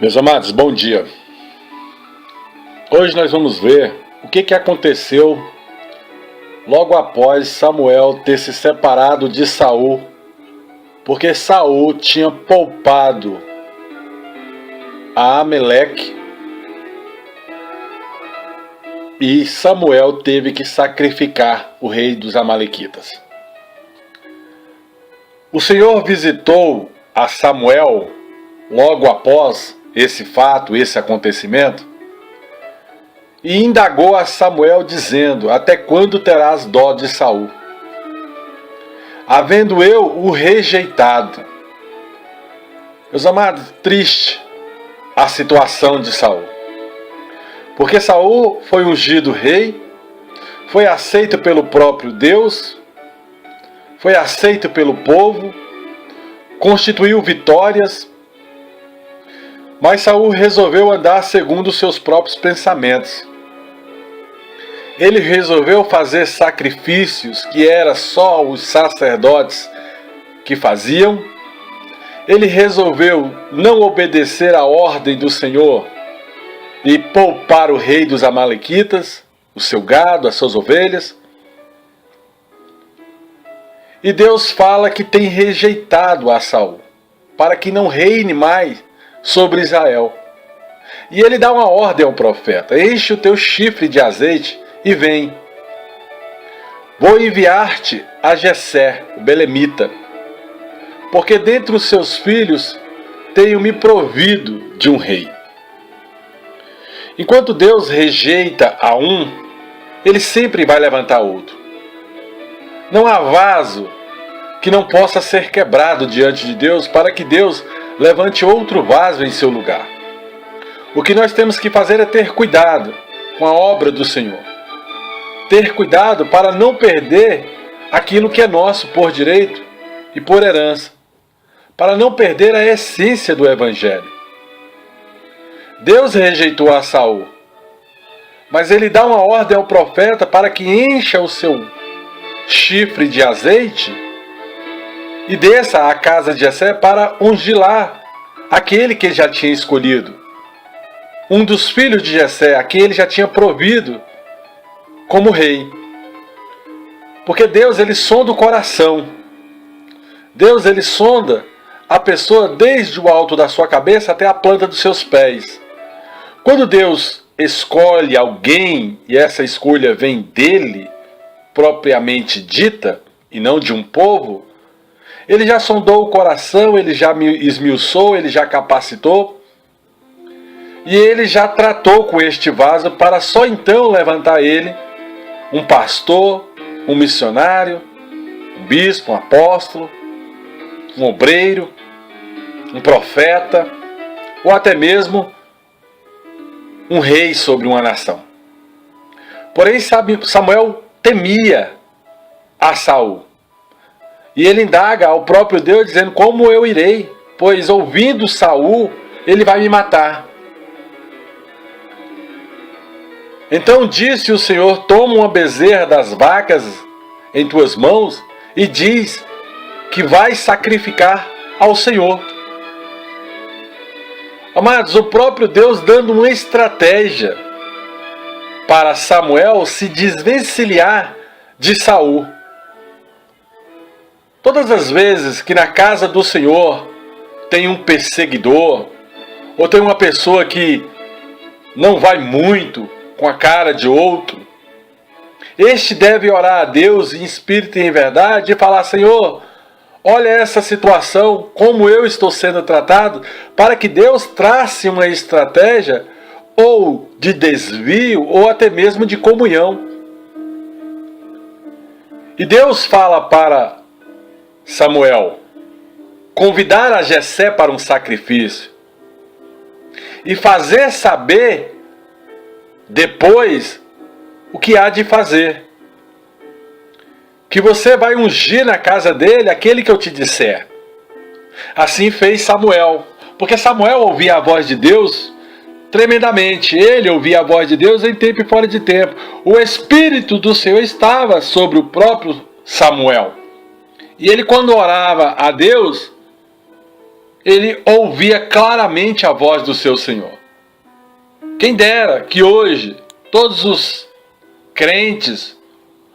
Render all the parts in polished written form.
Meus amados, bom dia. Hoje nós vamos ver o que aconteceu logo após Samuel ter se separado de Saul, porque Saul tinha poupado a Amaleque e Samuel teve que sacrificar o rei dos amalequitas. O Senhor visitou a Samuel logo após esse fato, esse acontecimento, e indagou a Samuel dizendo: até quando terás dó de Saul? Havendo eu o rejeitado. Meus amados, triste a situação de Saul, porque Saul foi ungido rei, foi aceito pelo próprio Deus, foi aceito pelo povo, constituiu vitórias, mas Saul resolveu andar segundo os seus próprios pensamentos. Ele resolveu fazer sacrifícios que era só os sacerdotes que faziam. Ele resolveu não obedecer à ordem do Senhor e poupar o rei dos amalequitas, o seu gado, as suas ovelhas. E Deus fala que tem rejeitado a Saul, para que não reine mais sobre Israel. E ele dá uma ordem ao profeta: enche o teu chifre de azeite e vem. Vou enviar-te a Jessé, o belemita, porque dentre os seus filhos tenho me provido de um rei. Enquanto Deus rejeita a um, ele sempre vai levantar outro. Não há vaso que não possa ser quebrado diante de Deus para que Deus levante outro vaso em seu lugar. O que nós temos que fazer é ter cuidado com a obra do Senhor. Ter cuidado para não perder aquilo que é nosso por direito e por herança. Para não perder a essência do Evangelho. Deus rejeitou a Saul, mas ele dá uma ordem ao profeta para que encha o seu chifre de azeite e desça à casa de Jessé para ungir lá aquele que ele já tinha escolhido. Um dos filhos de Jessé, a quem ele já tinha provido como rei. Porque Deus, ele sonda o coração. Deus, ele sonda a pessoa desde o alto da sua cabeça até a planta dos seus pés. Quando Deus escolhe alguém e essa escolha vem dele, propriamente dita, e não de um povo, ele já sondou o coração, ele já esmiuçou, ele já capacitou, e ele já tratou com este vaso para só então levantar ele um pastor, um missionário, um bispo, um apóstolo, um obreiro, um profeta, ou até mesmo um rei sobre uma nação. Porém, Samuel temia a Saul. E ele indaga ao próprio Deus dizendo: como eu irei? Pois ouvindo Saul, ele vai me matar. Então disse o Senhor: toma uma bezerra das vacas em tuas mãos e diz que vai sacrificar ao Senhor. Amados, o próprio Deus dando uma estratégia para Samuel se desvencilhar de Saul. Todas as vezes que na casa do Senhor tem um perseguidor, ou tem uma pessoa que não vai muito com a cara de outro, este deve orar a Deus em espírito e em verdade e falar: Senhor, olha essa situação, como eu estou sendo tratado, para que Deus trace uma estratégia ou de desvio ou até mesmo de comunhão. E Deus fala para Samuel convidar a Jessé para um sacrifício e fazer saber depois o que há de fazer. Que você vai ungir na casa dele aquele que eu te disser. Assim fez Samuel, porque Samuel ouvia a voz de Deus tremendamente. Ele ouvia a voz de Deus em tempo e fora de tempo. O Espírito do Senhor estava sobre o próprio Samuel. E ele, quando orava a Deus, ele ouvia claramente a voz do seu Senhor. Quem dera que hoje todos os crentes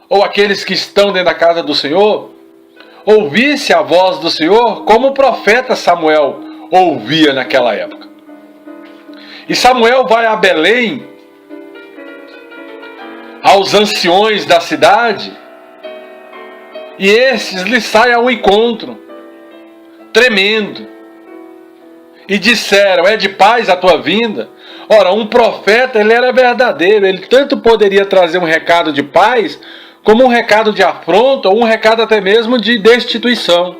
ou aqueles que estão dentro da casa do Senhor ouvisse a voz do Senhor como o profeta Samuel ouvia naquela época. E Samuel vai a Belém, aos anciões da cidade, e esses lhe saem ao encontro, tremendo, e disseram: é de paz a tua vinda? Ora, um profeta, ele era verdadeiro, ele tanto poderia trazer um recado de paz, como um recado de afronta, ou um recado até mesmo de destituição.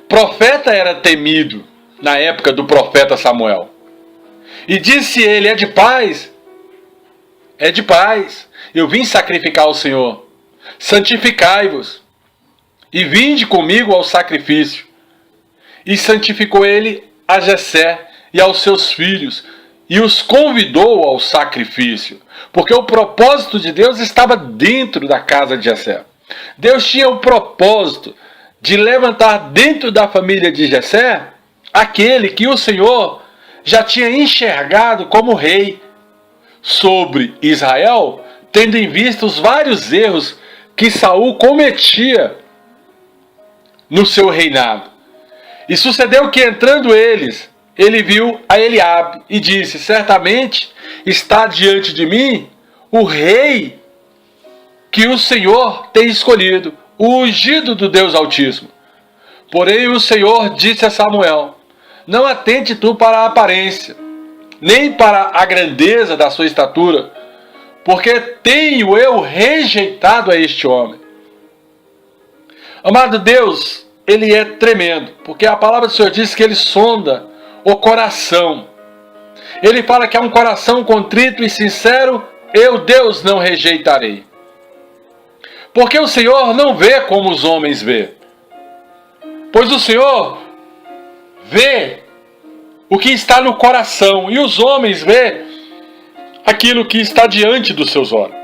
Profeta era temido na época do profeta Samuel. E disse ele: é de paz? É de paz. Eu vim sacrificar ao Senhor. Santificai-vos e vinde comigo ao sacrifício. E santificou ele a Jessé e aos seus filhos, e os convidou ao sacrifício, porque o propósito de Deus estava dentro da casa de Jessé. Deus tinha o propósito de levantar dentro da família de Jessé aquele que o Senhor já tinha enxergado como rei sobre Israel, tendo em vista os vários erros que Saul cometia no seu reinado. E sucedeu que, entrando ele viu a Eliabe e disse: certamente está diante de mim o rei que o Senhor tem escolhido, o ungido do Deus Altíssimo. Porém o Senhor disse a Samuel: não atente tu para a aparência, nem para a grandeza da sua estatura, porque tenho eu rejeitado a este homem. Amado, Deus, ele é tremendo, porque a palavra do Senhor diz que ele sonda o coração. Ele fala que é um coração contrito e sincero, eu, Deus, não rejeitarei. Porque o Senhor não vê como os homens vê, pois o Senhor vê o que está no coração, e os homens vê aquilo que está diante dos seus olhos.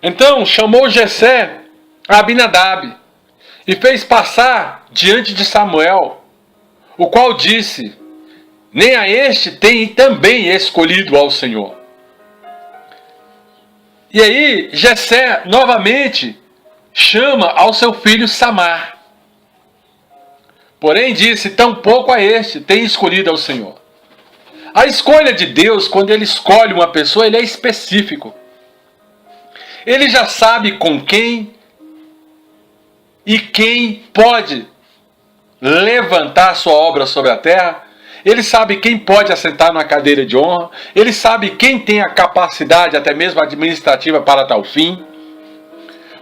Então chamou Jessé a Abinadab e fez passar diante de Samuel, o qual disse: nem a este tem também escolhido ao Senhor. E aí Jessé novamente chama ao seu filho Samar. Porém disse: tampouco a este tem escolhido ao Senhor. A escolha de Deus, quando ele escolhe uma pessoa, ele é específico. Ele já sabe com quem e quem pode levantar sua obra sobre a terra. Ele sabe quem pode assentar numa cadeira de honra. Ele sabe quem tem a capacidade, até mesmo administrativa, para tal fim.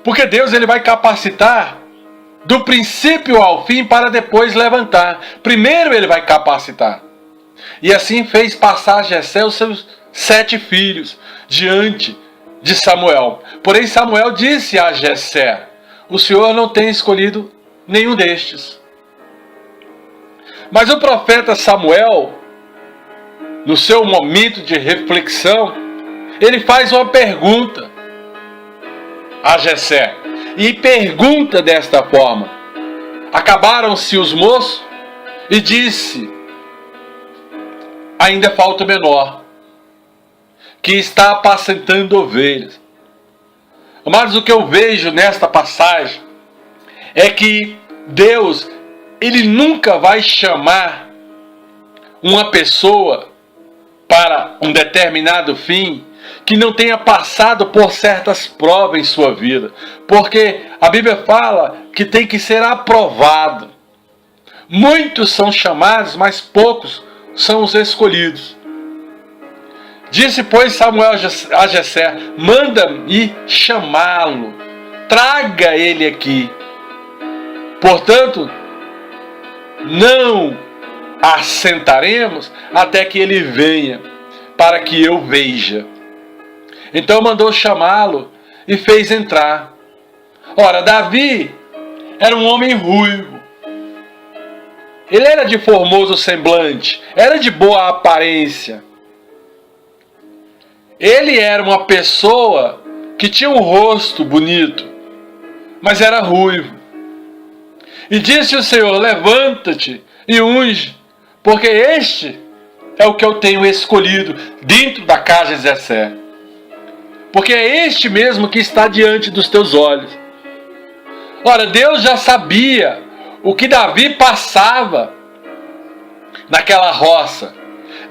Porque Deus, ele vai capacitar do princípio ao fim para depois levantar. Primeiro ele vai capacitar. E assim fez passar Jessé os seus 7 filhos diante de Samuel. Porém Samuel disse a Jessé: o Senhor não tem escolhido nenhum destes. Mas o profeta Samuel, no seu momento de reflexão, ele faz uma pergunta a Jessé. E pergunta desta forma: acabaram-se os moços? E disse: ainda falta o menor, que está apacentando ovelhas. Amados, o que eu vejo nesta passagem é que Deus, ele nunca vai chamar uma pessoa para um determinado fim que não tenha passado por certas provas em sua vida. Porque a Bíblia fala que tem que ser aprovado. Muitos são chamados, mas poucos são os escolhidos. Disse, pois, Samuel a Jessé: manda-me chamá-lo, traga ele aqui. Portanto, não assentaremos até que ele venha, para que eu veja. Então mandou chamá-lo e fez entrar. Ora, Davi era um homem ruivo. Ele era de formoso semblante, era de boa aparência. Ele era uma pessoa que tinha um rosto bonito, mas era ruivo. E disse o Senhor: levanta-te e unge, porque este é o que eu tenho escolhido dentro da casa de Jessé. Porque é este mesmo que está diante dos teus olhos. Ora, Deus já sabia o que Davi passava naquela roça.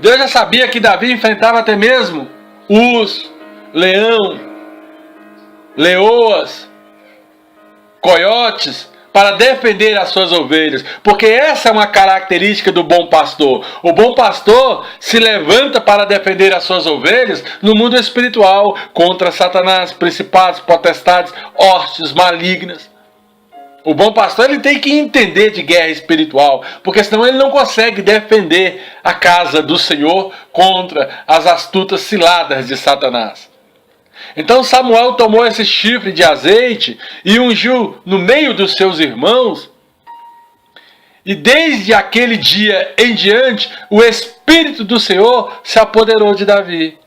Deus já sabia que Davi enfrentava até mesmo urso, leão, leoas, coiotes, para defender as suas ovelhas. Porque essa é uma característica do bom pastor. O bom pastor se levanta para defender as suas ovelhas no mundo espiritual, contra Satanás, principados, potestades, hostes malignas. O bom pastor ele tem que entender de guerra espiritual, porque senão ele não consegue defender a casa do Senhor contra as astutas ciladas de Satanás. Então Samuel tomou esse chifre de azeite e ungiu no meio dos seus irmãos. E desde aquele dia em diante, o Espírito do Senhor se apoderou de Davi.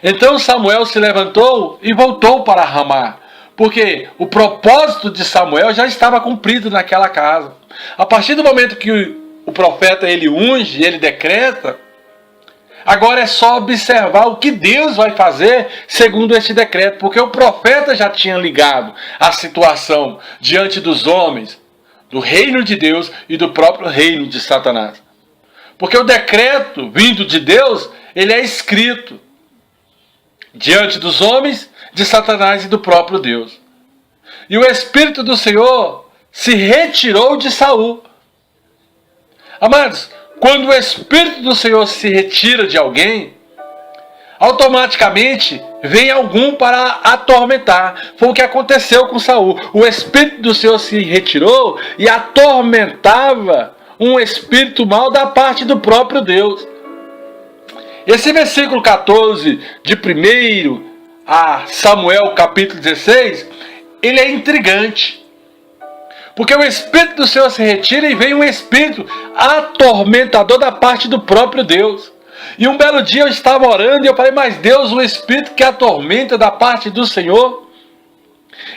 Então Samuel se levantou e voltou para Ramá, porque o propósito de Samuel já estava cumprido naquela casa. A partir do momento que o profeta ele unge, ele decreta, agora é só observar o que Deus vai fazer segundo este decreto, porque o profeta já tinha ligado a situação diante dos homens, do reino de Deus e do próprio reino de Satanás. Porque o decreto vindo de Deus, ele é escrito diante dos homens, de Satanás e do próprio Deus. E o Espírito do Senhor se retirou de Saul. Amados, quando o Espírito do Senhor se retira de alguém, automaticamente vem algum para atormentar. Foi o que aconteceu com Saul. O Espírito do Senhor se retirou e atormentava um espírito mau da parte do próprio Deus. Esse versículo 14 de 1 a Samuel capítulo 16, ele é intrigante. Porque o Espírito do Senhor se retira e vem um espírito atormentador da parte do próprio Deus. E um belo dia eu estava orando e eu falei: mas Deus, um espírito que atormenta da parte do Senhor?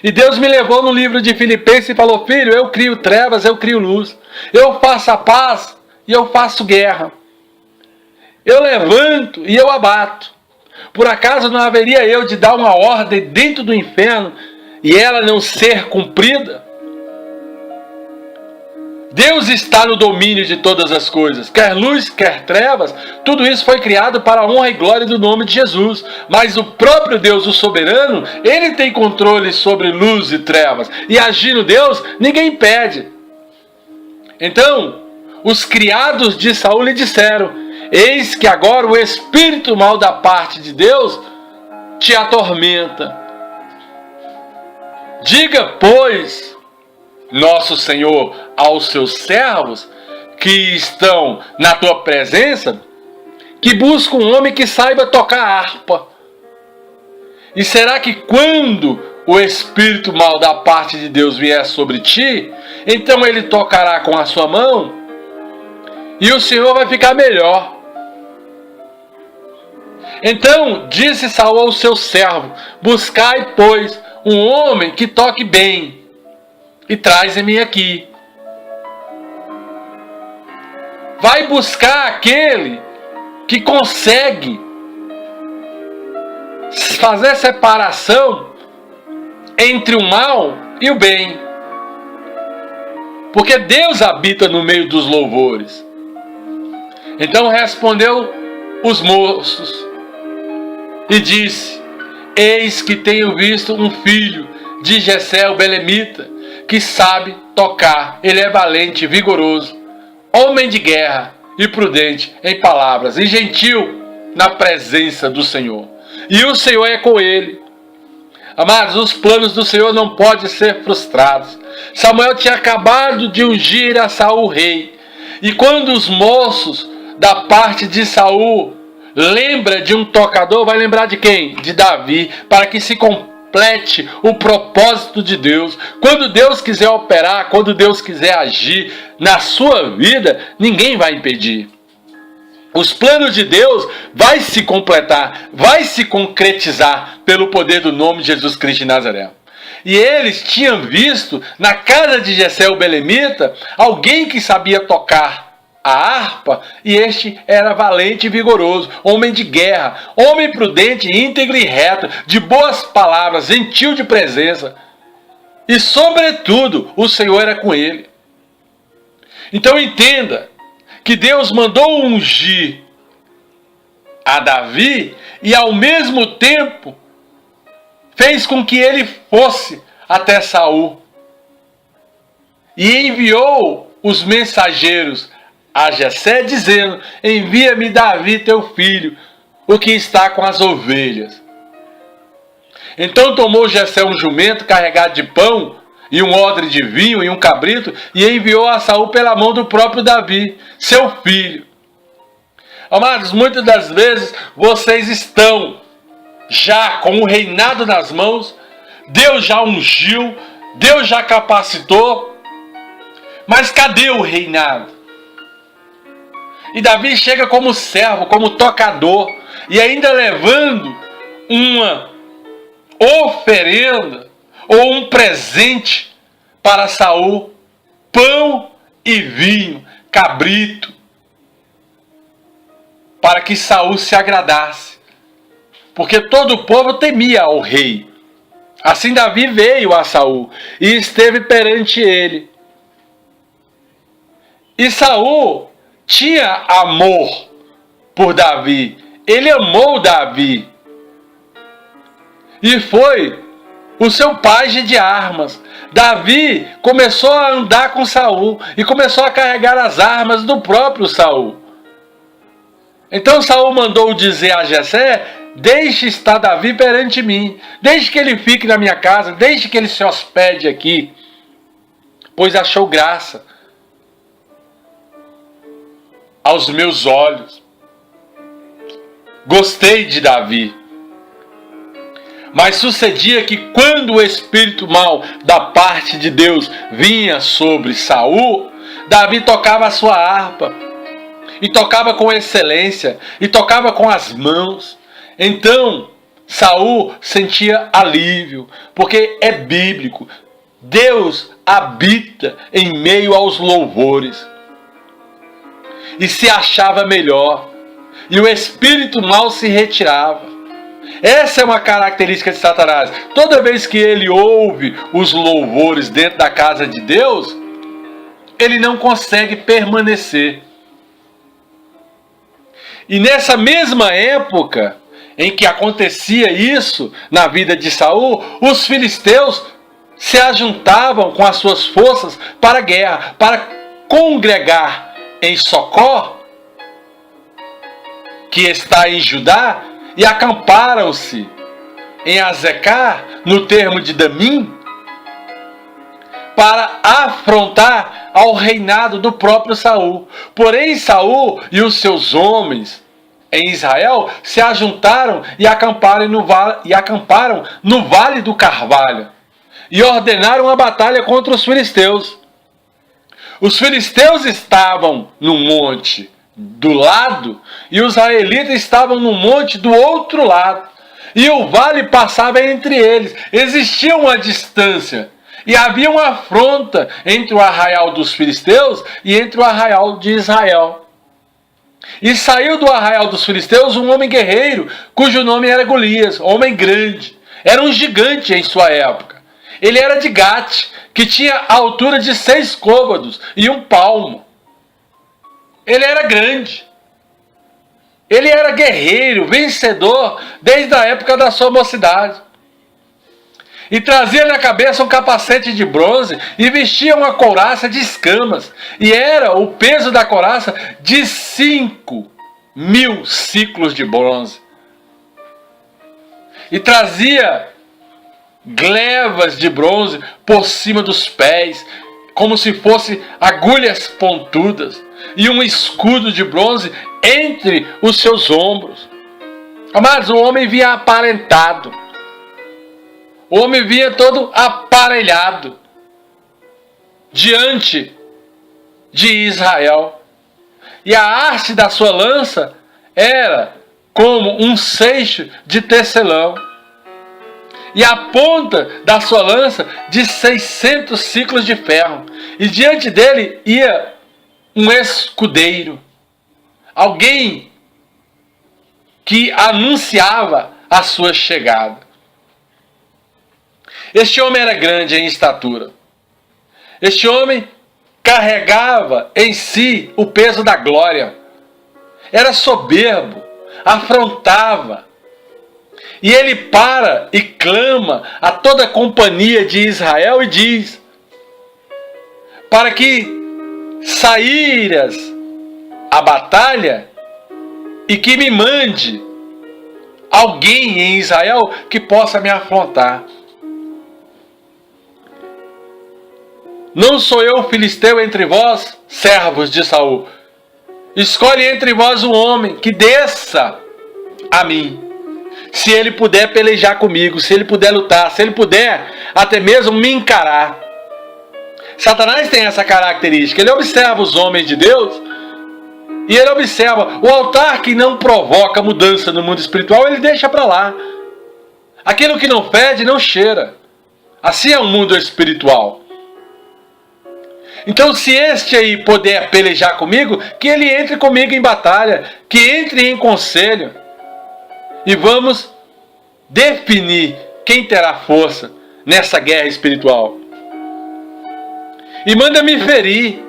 E Deus me levou no livro de Filipenses e falou: filho, eu crio trevas, eu crio luz. Eu faço a paz e eu faço guerra. Eu levanto e eu abato. Por acaso não haveria eu de dar uma ordem dentro do inferno e ela não ser cumprida? Deus está no domínio de todas as coisas, quer luz, quer trevas, tudo isso foi criado para a honra e glória do nome de Jesus. Mas o próprio Deus, o soberano, ele tem controle sobre luz e trevas. E agindo Deus, ninguém impede. Então, os criados de Saul lhe disseram: eis que agora o espírito mau da parte de Deus te atormenta. Diga, pois, nosso Senhor aos seus servos que estão na tua presença, que busca um homem que saiba tocar harpa. E será que quando o espírito mau da parte de Deus vier sobre ti, então ele tocará com a sua mão e o Senhor vai ficar melhor? Então disse Saul ao seu servo: buscai, pois, um homem que toque bem e traz-me aqui. Vai buscar aquele que consegue fazer separação entre o mal e o bem. Porque Deus habita no meio dos louvores. Então respondeu os moços e disse: eis que tenho visto um filho de Jessé o belemita, que sabe tocar. Ele é valente, vigoroso, homem de guerra e prudente em palavras, e gentil na presença do Senhor. E o Senhor é com ele. Amados, os planos do Senhor não podem ser frustrados. Samuel tinha acabado de ungir a Saul rei. E quando os moços da parte de Saul lembra de um tocador, vai lembrar de quem? De Davi, para que se complete o propósito de Deus. Quando Deus quiser operar, quando Deus quiser agir na sua vida, ninguém vai impedir. Os planos de Deus vai se completar, vai se concretizar pelo poder do nome de Jesus Cristo de Nazaré. E eles tinham visto na casa de Jessé o belemita alguém que sabia tocar a harpa, e este era valente e vigoroso, homem de guerra, homem prudente, íntegro e reto, de boas palavras, gentil de presença. E sobretudo, o Senhor era com ele. Então entenda que Deus mandou ungir a Davi e ao mesmo tempo fez com que ele fosse até Saul e enviou os mensageiros a Jessé dizendo: envia-me Davi teu filho, o que está com as ovelhas. Então tomou Jessé um jumento carregado de pão e um odre de vinho e um cabrito e enviou a Saul pela mão do próprio Davi, seu filho. Amados, muitas das vezes vocês estão já com o reinado nas mãos, Deus já ungiu, Deus já capacitou, mas cadê o reinado? E Davi chega como servo, como tocador, e ainda levando uma oferenda ou um presente para Saul, pão e vinho, cabrito, para que Saul se agradasse, porque todo o povo temia ao rei. Assim Davi veio a Saul e esteve perante ele. E Saul tinha amor por Davi, ele amou Davi, e foi o seu pajem de armas. Davi começou a andar com Saul e começou a carregar as armas do próprio Saul. Então Saul mandou dizer a Jessé: deixe estar Davi perante mim, deixe que ele fique na minha casa, deixe que ele se hospede aqui, pois achou graça aos meus olhos. Gostei de Davi. Mas sucedia que quando o espírito mau da parte de Deus vinha sobre Saul, Davi tocava a sua harpa, e tocava com excelência, e tocava com as mãos. Então Saul sentia alívio, porque é bíblico, Deus habita em meio aos louvores, e se achava melhor, e o espírito mau se retirava. Essa é uma característica de Satanás. Toda vez que ele ouve os louvores dentro da casa de Deus, ele não consegue permanecer. E nessa mesma época em que acontecia isso na vida de Saul, os filisteus se ajuntavam com as suas forças para a guerra, para congregar em Socó, que está em Judá, e acamparam-se em Azecá, no termo de Damim, para afrontar ao reinado do próprio Saul. Porém Saul e os seus homens em Israel se ajuntaram e acamparam no Vale do Carvalho, e ordenaram a batalha contra os filisteus. Os filisteus estavam no monte do lado, e os israelitas estavam no monte do outro lado, e o vale passava entre eles. Existia uma distância, e havia uma afronta entre o arraial dos filisteus e entre o arraial de Israel. E saiu do arraial dos filisteus um homem guerreiro, cujo nome era Golias, homem grande, era um gigante em sua época. Ele era de Gate, que tinha a altura de 6 côvados e 1 palmo. Ele era grande. Ele era guerreiro, vencedor, desde a época da sua mocidade. E trazia na cabeça um capacete de bronze e vestia uma couraça de escamas. E era o peso da couraça de 5.000 ciclos de bronze. E trazia glevas de bronze por cima dos pés, como se fossem agulhas pontudas, e um escudo de bronze entre os seus ombros. Amados, o homem vinha aparentado. O homem vinha todo aparelhado diante de Israel. E a haste da sua lança era como um seixo de tecelão. e a ponta da sua lança de 600 ciclos de ferro. E diante dele ia um escudeiro, alguém que anunciava a sua chegada. Este homem era grande em estatura. Este homem carregava em si o peso da glória. Era soberbo, afrontava. E ele para e clama a toda a companhia de Israel e diz: para que saíras a batalha e que me mande alguém em Israel que possa me afrontar. Não sou eu filisteu entre vós, servos de Saul. Escolhe entre vós um homem que desça a mim. Se ele puder pelejar comigo, se ele puder lutar, se ele puder até mesmo me encarar. Satanás tem essa característica. Ele observa os homens de Deus e ele observa o altar que não provoca mudança no mundo espiritual, ele deixa para lá. Aquilo que não fede, não cheira. Assim é o mundo espiritual. Então, se este aí puder pelejar comigo, que ele entre comigo em batalha, que entre em conselho. E vamos definir quem terá força nessa guerra espiritual. E manda-me ferir.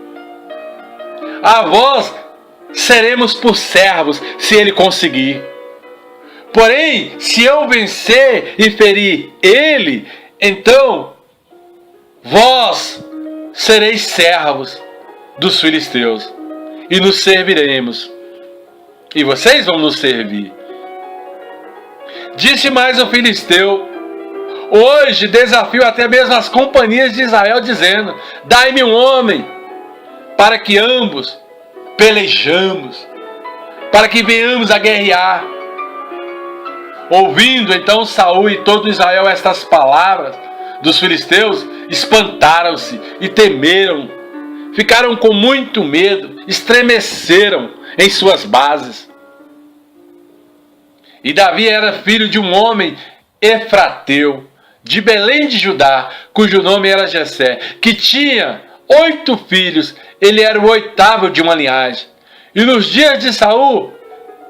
A vós seremos por servos, se ele conseguir. Porém, se eu vencer e ferir ele, então vós sereis servos dos filisteus e nos serviremos. E vocês vão nos servir. Disse mais o filisteu: hoje desafio até mesmo as companhias de Israel, dizendo: dai-me um homem, para que ambos pelejamos, para que venhamos a guerrear. Ouvindo então Saul e todo Israel estas palavras dos filisteus, espantaram-se e temeram, ficaram com muito medo, estremeceram em suas bases. E Davi era filho de um homem efrateu, de Belém de Judá, cujo nome era Jessé, que tinha 8 filhos, ele era o 8º de uma linhagem. E nos dias de Saul,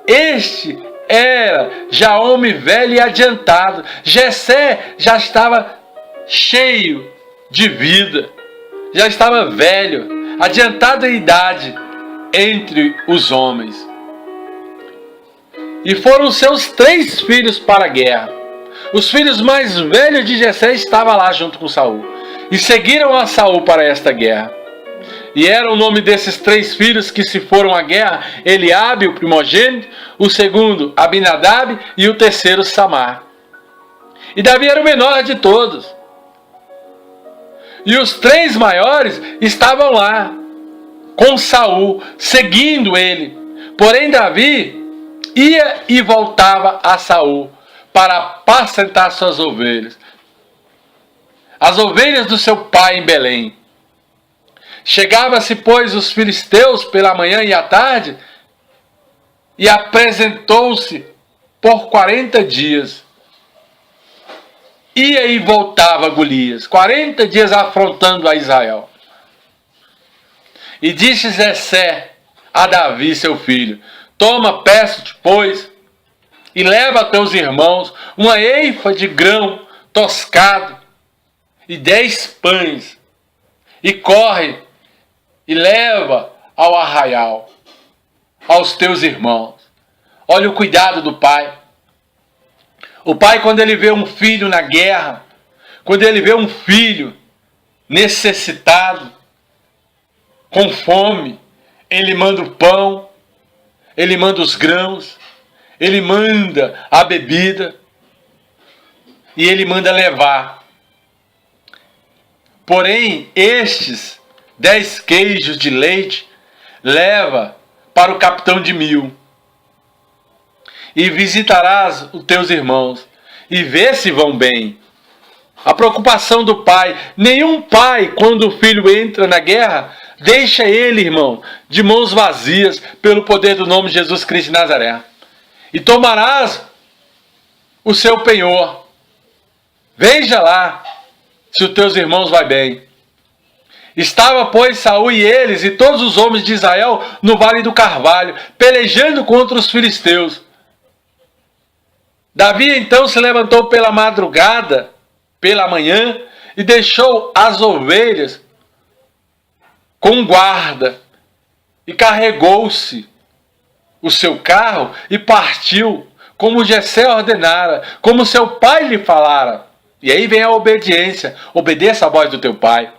este era já homem velho e adiantado. Jessé já estava cheio de vida, já estava velho, adiantado em idade entre os homens. E foram seus 3 filhos para a guerra. Os filhos mais velhos de Jessé estavam lá junto com Saul. E seguiram a Saul para esta guerra. E era o nome desses 3 filhos que se foram à guerra: Eliabe, o primogênito, o segundo Abinadab e o terceiro Samar. E Davi era o menor de todos. E os 3 maiores estavam lá com Saul, seguindo ele. Porém Davi ia e voltava a Saul para apacentar suas ovelhas, as ovelhas do seu pai em Belém. Chegava-se, pois, os filisteus pela manhã e à tarde, e apresentou-se por 40 dias. Ia e voltava Golias, 40 dias afrontando a Israel. E disse Jessé a Davi, seu filho: toma, peço-te, pois, e leva a teus irmãos uma eifa de grão toscado e 10 pães, e corre e leva ao arraial aos teus irmãos. Olha o cuidado do pai. O pai, quando ele vê um filho na guerra, quando ele vê um filho necessitado, com fome, ele manda o pão, ele manda os grãos, ele manda a bebida e ele manda levar. Porém, estes 10 queijos de leite leva para o capitão de 1000. E visitarás os teus irmãos e vê se vão bem. A preocupação do pai. Nenhum pai, quando o filho entra na guerra, deixa ele, irmão, de mãos vazias, pelo poder do nome de Jesus Cristo de Nazaré. E tomarás o seu penhor. veja lá se os teus irmãos vai bem. Estava, pois, Saul e eles e todos os homens de Israel no vale do Carvalho, pelejando contra os filisteus. Davi então se levantou pela madrugada, pela manhã, e deixou as ovelhas com guarda, e carregou-se o seu carro e partiu, como Jessé ordenara, como seu pai lhe falara. E aí vem a obediência, obedeça a voz do teu pai.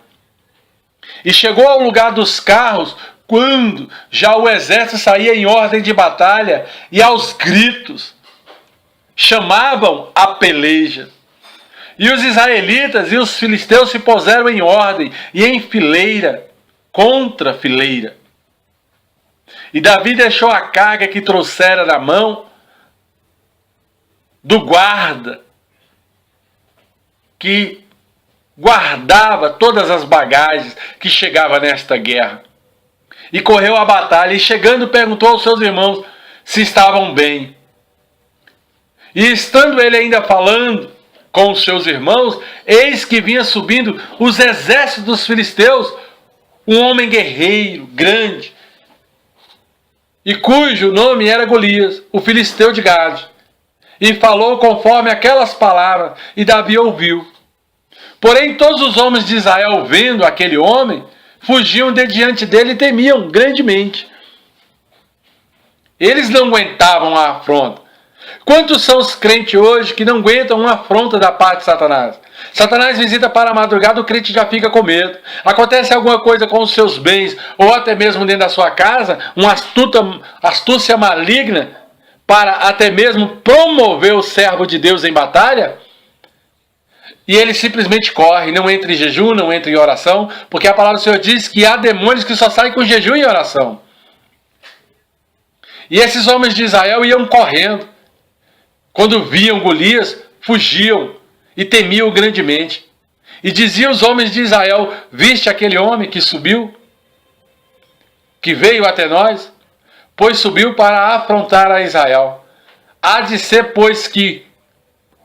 E chegou ao lugar dos carros, quando já o exército saía em ordem de batalha, e aos gritos chamavam a peleja. E os israelitas e os filisteus se puseram em ordem e em fileira contra fileira. E Davi deixou a carga que trouxera na mão do guarda, que guardava todas as bagagens que chegavam nesta guerra. E correu à batalha, e chegando perguntou aos seus irmãos se estavam bem. E estando ele ainda falando com os seus irmãos, eis que vinha subindo os exércitos dos filisteus, um homem guerreiro, grande, e cujo nome era Golias, o filisteu de Gade. E falou conforme aquelas palavras, e Davi ouviu. Porém todos os homens de Israel, vendo aquele homem, fugiam de diante dele e temiam grandemente. Eles não aguentavam a afronta. Quantos são os crentes hoje que não aguentam uma afronta da parte de Satanás? Satanás visita para a madrugada, o crente já fica com medo. Acontece alguma coisa com os seus bens, ou até mesmo dentro da sua casa, uma astúcia maligna, para até mesmo promover o servo de Deus em batalha, e ele simplesmente corre, não entra em jejum, não entra em oração, porque a palavra do Senhor diz que há demônios que só saem com jejum e oração. E esses homens de Israel iam correndo. Quando viam Golias, fugiam e temiam grandemente. E diziam os homens de Israel: viste aquele homem que subiu, que veio até nós? Pois subiu para afrontar a Israel. Há de ser, pois, que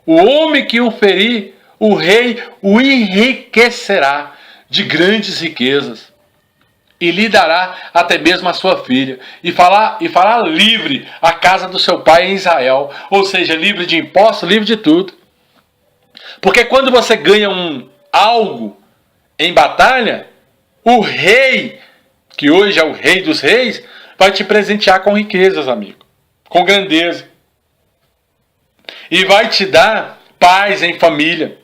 o homem que o ferir, o rei o enriquecerá de grandes riquezas, e lhe dará até mesmo a sua filha, e fará livre a casa do seu pai em Israel, ou seja, livre de impostos, livre de tudo. Porque quando você ganha algo em batalha, o rei, que hoje é o rei dos reis, vai te presentear com riquezas, amigo, com grandeza, e vai te dar paz em família,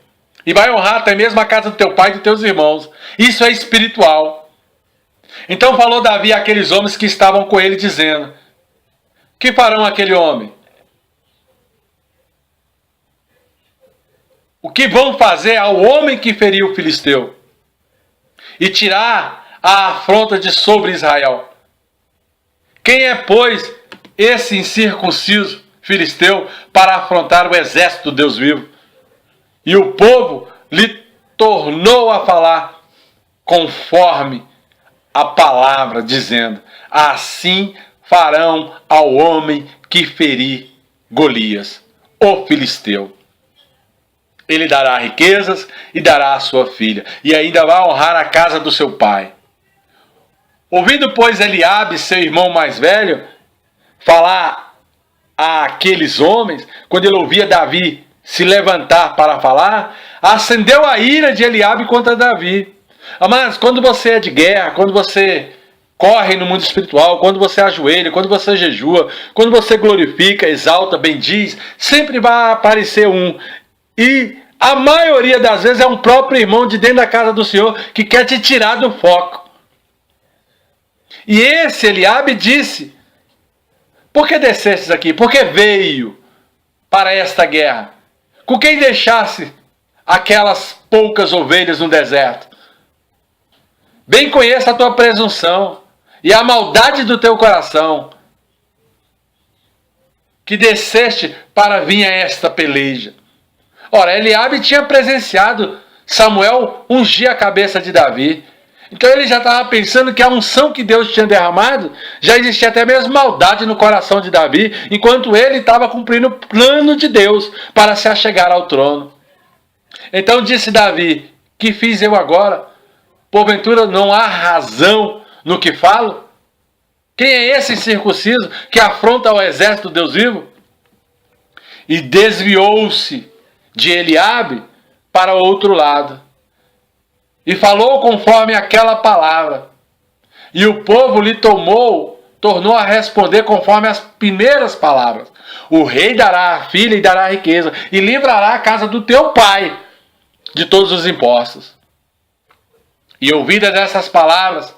e vai honrar até mesmo a casa do teu pai e dos teus irmãos. Isso é espiritual. Então falou Davi àqueles homens que estavam com ele, dizendo: que farão aquele homem? O que vão fazer ao homem que feriu o filisteu e tirar a afronta de sobre Israel? Quem é, pois, esse incircunciso filisteu para afrontar o exército do Deus vivo? E o povo lhe tornou a falar conforme a palavra, dizendo: assim farão ao homem que ferir Golias, o filisteu. Ele dará riquezas e dará a sua filha, e ainda vai honrar a casa do seu pai. Ouvindo, pois, Eliabe, seu irmão mais velho, falar àqueles homens, quando ele ouvia Davi se levantar para falar, acendeu a ira de Eliabe contra Davi. Mas quando você é de guerra, quando você corre no mundo espiritual, quando você ajoelha, quando você jejua, quando você glorifica, exalta, bendiz, sempre vai aparecer um. E a maioria das vezes é um próprio irmão de dentro da casa do Senhor que quer te tirar do foco. E esse Eliabe disse: por que descestes aqui? Por que veio para esta guerra? Com quem deixasse aquelas poucas ovelhas no deserto? Bem conheço a tua presunção e a maldade do teu coração, que desceste para vir a esta peleja. Ora, Eliabe tinha presenciado Samuel ungir a cabeça de Davi. Então ele já estava pensando que a unção que Deus tinha derramado, já existia até mesmo maldade no coração de Davi, enquanto ele estava cumprindo o plano de Deus para se achegar ao trono. Então disse Davi: que fiz eu agora? Porventura não há razão no que falo? Quem é esse incircunciso que afronta o exército do Deus vivo? E desviou-se de Eliabe para o outro lado, e falou conforme aquela palavra. E o povo lhe tornou a responder conforme as primeiras palavras. O rei dará a filha e dará a riqueza, e livrará a casa do teu pai de todos os impostos. E ouvidas essas palavras,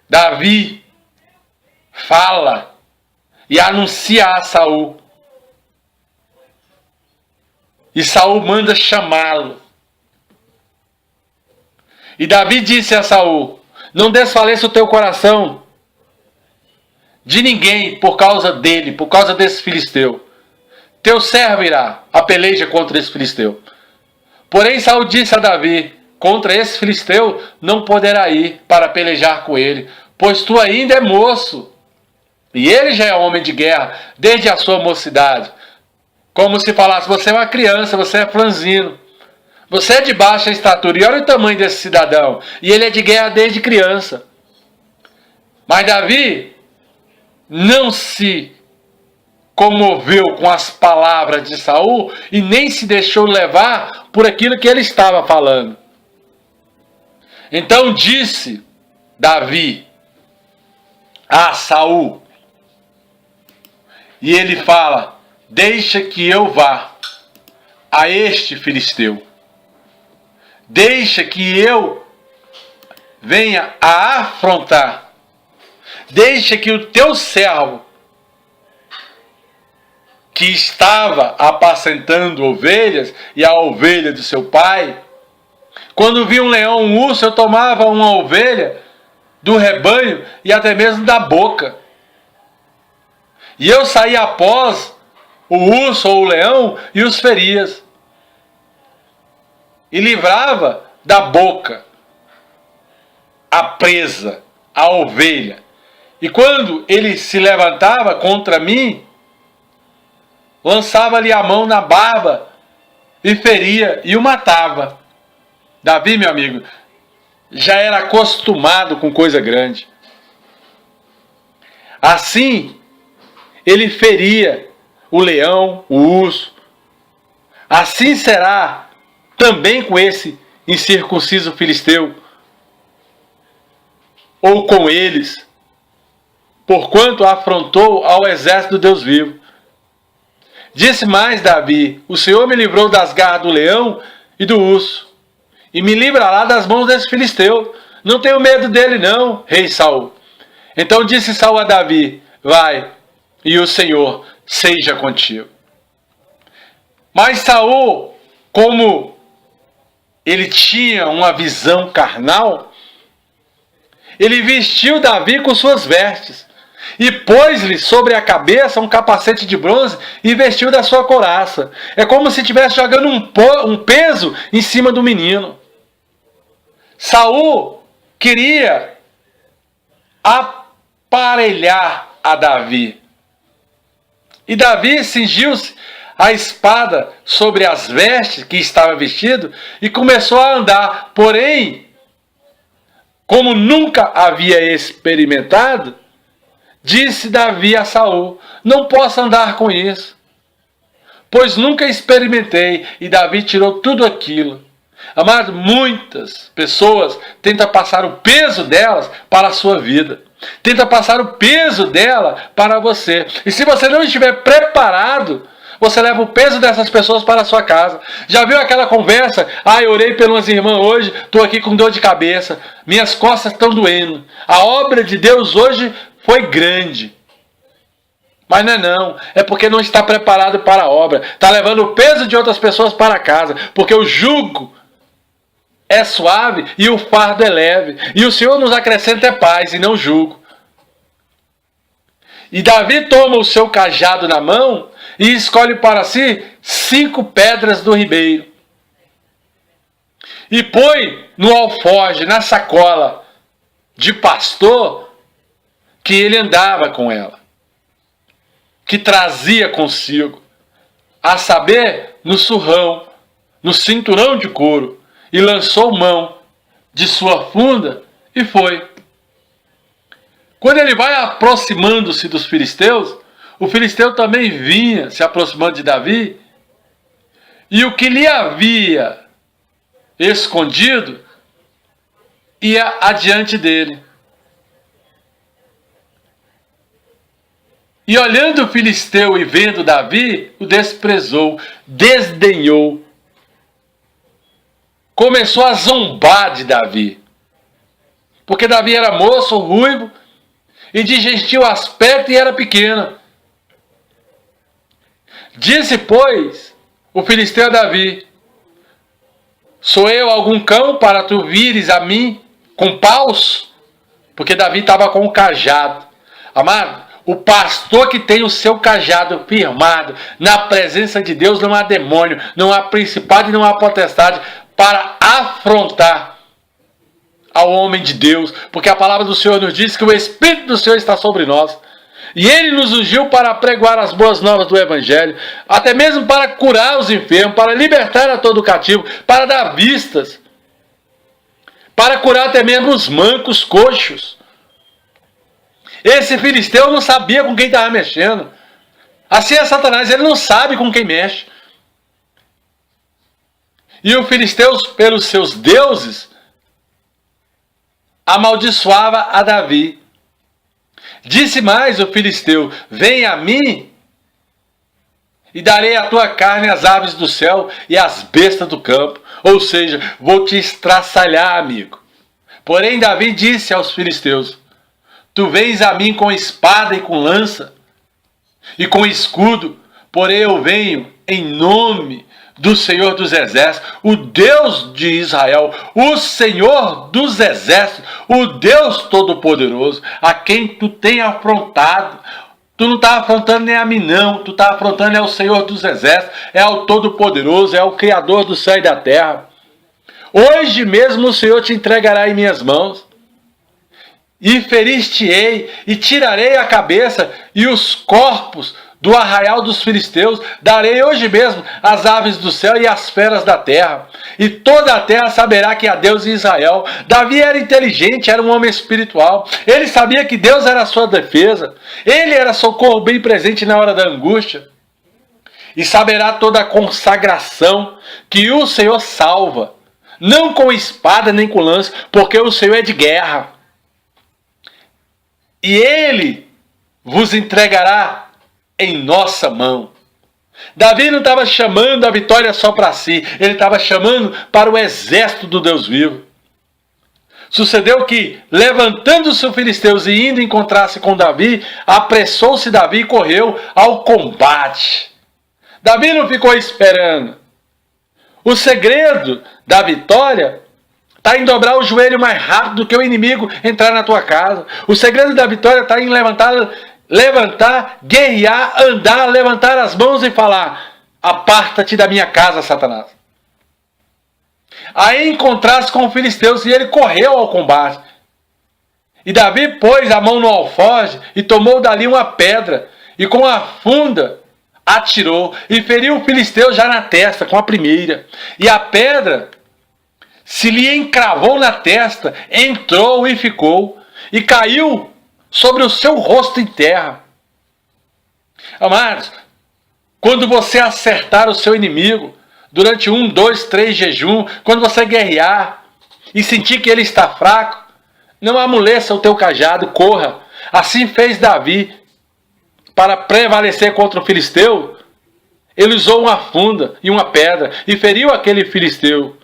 Davi fala e anuncia a Saul. E Saul manda chamá-lo. E Davi disse a Saul: não desfaleça o teu coração de ninguém por causa dele, por causa desse filisteu. Teu servo irá a peleja contra esse filisteu. Porém Saul disse a Davi: contra esse filisteu não poderá ir para pelejar com ele, pois tu ainda é moço, e ele já é homem de guerra desde a sua mocidade. Como se falasse: você é uma criança, você é franzino, você é de baixa estatura, e olha o tamanho desse cidadão, e ele é de guerra desde criança. Mas Davi não se comoveu com as palavras de Saul e nem se deixou levar por aquilo que ele estava falando. Então disse Davi a Saul, e ele fala: deixa que eu vá a este filisteu, deixa que eu venha a afrontar, deixa que o teu servo, que estava apacentando ovelhas, e a ovelha do seu pai, quando via um leão, um urso, eu tomava uma ovelha do rebanho e até mesmo da boca, e eu saía após o urso ou o leão e os feria, e livrava da boca a presa, a ovelha. E quando ele se levantava contra mim, lançava-lhe a mão na barba e feria e o matava. Davi, meu amigo, já era acostumado com coisa grande. Assim, ele feria o leão, o urso. Assim será também com esse incircunciso filisteu, ou com eles, porquanto afrontou ao exército do Deus vivo. Disse mais Davi: o Senhor me livrou das garras do leão e do urso, e me livrará das mãos desse filisteu. Não tenho medo dele não, rei Saul. Então disse Saul a Davi: vai, e o Senhor seja contigo. Mas Saul, como ele tinha uma visão carnal, ele vestiu Davi com suas vestes, e pôs-lhe sobre a cabeça um capacete de bronze e vestiu da sua couraça. É como se estivesse jogando um peso em cima do menino. Saul queria aparelhar a Davi. E Davi cingiu-se a espada sobre as vestes que estava vestido e começou a andar. Porém, como nunca havia experimentado, disse Davi a Saul: não posso andar com isso, pois nunca experimentei. E Davi tirou tudo aquilo. Amado, muitas pessoas tentam passar o peso delas para a sua vida. Tenta passar o peso dela para você. E se você não estiver preparado, você leva o peso dessas pessoas para a sua casa. Já viu aquela conversa? Eu orei pelas irmãs hoje, estou aqui com dor de cabeça, minhas costas estão doendo. A obra de Deus hoje foi grande. Mas não, é porque não está preparado para a obra. Está levando o peso de outras pessoas para casa, porque o jugo é suave e o fardo é leve. E o Senhor nos acrescenta paz e não jugo. E Davi toma o seu cajado na mão e escolhe para si 5 pedras do ribeiro. E põe no alforje, na sacola de pastor que ele andava com ela, que trazia consigo, a saber, no surrão, no cinturão de couro, e lançou mão de sua funda e foi. Quando ele vai aproximando-se dos filisteus, o filisteu também vinha se aproximando de Davi, e o que lhe havia escondido ia adiante dele. E olhando o filisteu e vendo Davi, o desprezou, desdenhou. Começou a zombar de Davi. Porque Davi era moço, ruivo, e de gentil aspecto e era pequeno. Disse, pois, o filisteu a Davi: sou eu algum cão para tu vires a mim com paus? Porque Davi estava com o cajado. Amado, o pastor que tem o seu cajado firmado na presença de Deus, não há demônio, não há principado e não há potestade para afrontar ao homem de Deus, porque a palavra do Senhor nos diz que o Espírito do Senhor está sobre nós. E Ele nos ungiu para pregoar as boas novas do Evangelho, até mesmo para curar os enfermos, para libertar a todo cativo, para dar vistas, para curar até mesmo os mancos, coxos. Esse filisteu não sabia com quem estava mexendo. Assim é Satanás, ele não sabe com quem mexe. E o filisteu, pelos seus deuses, amaldiçoava a Davi. Disse mais o filisteu: vem a mim e darei a tua carne às aves do céu e às bestas do campo. Ou seja, vou te estraçalhar, amigo. Porém Davi disse aos filisteus: tu vens a mim com espada e com lança e com escudo, porém eu venho em nome do Senhor dos Exércitos, o Deus de Israel, o Senhor dos Exércitos, o Deus Todo-Poderoso, a quem tu tem afrontado. Tu não está afrontando nem a mim não, tu está afrontando é o Senhor dos Exércitos, é o Todo-Poderoso, é o Criador do céu e da terra. Hoje mesmo o Senhor te entregará em minhas mãos, e ferir-te-ei, e tirarei a cabeça e os corpos do arraial dos filisteus, darei hoje mesmo as aves do céu e as feras da terra, e toda a terra saberá que há Deus em Israel. Davi era inteligente, era um homem espiritual, ele sabia que Deus era a sua defesa, ele era socorro bem presente na hora da angústia, e saberá toda a consagração que o Senhor salva, não com espada nem com lança, porque o Senhor é de guerra, e Ele vos entregará em nossa mão. Davi não estava chamando a vitória só para si, ele estava chamando para o exército do Deus vivo. Sucedeu que, levantando-se os filisteus e indo encontrar-se com Davi, apressou-se Davi e correu ao combate. Davi não ficou esperando. O segredo da vitória está em dobrar o joelho mais rápido do que o inimigo entrar na tua casa. O segredo da vitória está em levantar, guerrear, andar, levantar as mãos e falar: aparta-te da minha casa, Satanás. Aí encontraste com os filisteus e ele correu ao combate. E Davi pôs a mão no alforje e tomou dali uma pedra e com a funda atirou e feriu o filisteu já na testa com a primeira. E a pedra se lhe encravou na testa, entrou e ficou, e caiu sobre o seu rosto em terra. Amados, quando você acertar o seu inimigo, durante 1, 2, 3 jejum, quando você guerrear e sentir que ele está fraco, não amoleça o teu cajado, corra. Assim fez Davi para prevalecer contra o filisteu. Ele usou uma funda e uma pedra e feriu aquele filisteu.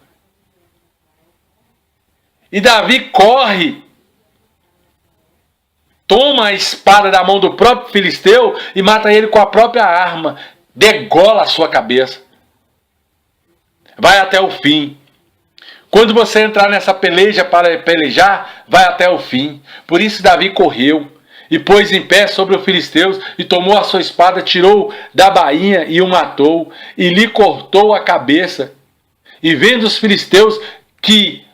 E Davi corre, toma a espada da mão do próprio filisteu e mata ele com a própria arma, degola a sua cabeça. Vai até o fim. Quando você entrar nessa peleja para pelejar, vai até o fim. Por isso Davi correu e pôs em pé sobre os filisteus e tomou a sua espada, tirou da bainha e o matou e lhe cortou a cabeça. E vendo os filisteus que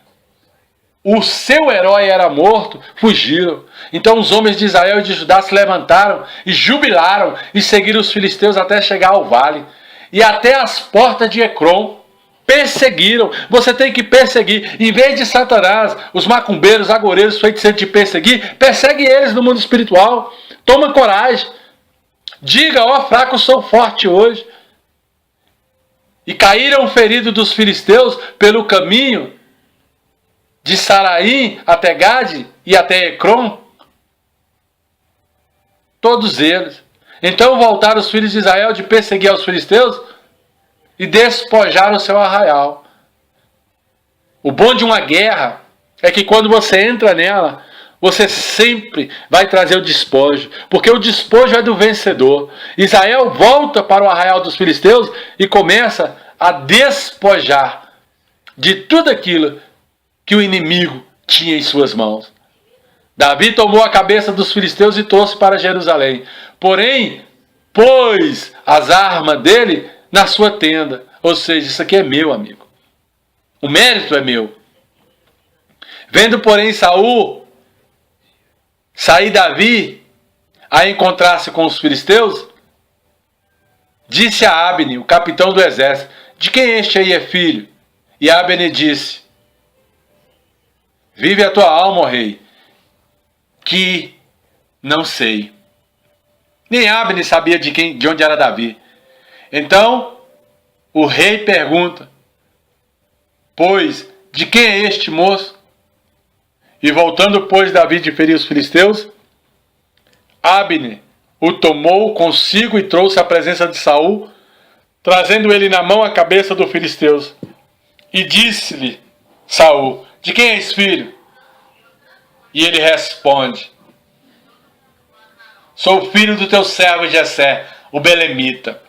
o seu herói era morto, fugiram. Então os homens de Israel e de Judá se levantaram e jubilaram e seguiram os filisteus até chegar ao vale. e até as portas de Ecrom. Perseguiram. Você tem que perseguir. Em vez de Satanás, os macumbeiros, agoureiros, feiticeiros te perseguir, persegue eles no mundo espiritual. Toma coragem. Diga, ó fraco, sou forte hoje. E caíram feridos dos filisteus pelo caminho de Saraim até Gade e até Ecrom. Todos eles. Então voltaram os filhos de Israel de perseguir aos filisteus e despojaram o seu arraial. O bom de uma guerra é que quando você entra nela, você sempre vai trazer o despojo, porque o despojo é do vencedor. Israel volta para o arraial dos filisteus e começa a despojar de tudo aquilo que o inimigo tinha em suas mãos. Davi tomou a cabeça dos filisteus e trouxe para Jerusalém. Porém, pôs as armas dele na sua tenda. Ou seja, isso aqui é meu, amigo. O mérito é meu. Vendo, porém, Saul sair Davi a encontrar-se com os filisteus, disse a Abner, o capitão do exército: de quem este aí é filho? E Abner disse: vive a tua alma, ó rei, que não sei. Nem Abner sabia de onde era Davi. Então o rei pergunta: pois, de quem é este moço? E voltando, pois, Davi de ferir os filisteus, Abner o tomou consigo e trouxe à presença de Saul, trazendo ele na mão a cabeça do filisteus. E disse-lhe Saul: de quem és filho? E ele responde: sou filho do teu servo Jessé, o belemita.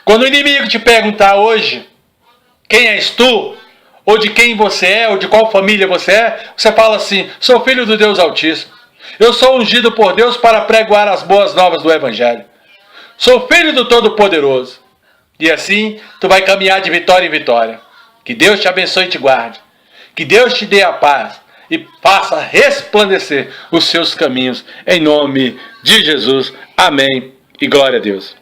Quando o inimigo te perguntar hoje, quem és tu? Ou de quem você é, ou de qual família você é, você fala assim: sou filho do Deus Altíssimo. Eu sou ungido por Deus para pregoar as boas novas do Evangelho. Sou filho do Todo-Poderoso. E assim, tu vai caminhar de vitória em vitória. Que Deus te abençoe e te guarde. Que Deus te dê a paz e faça resplandecer os seus caminhos. Em nome de Jesus. Amém. E glória a Deus.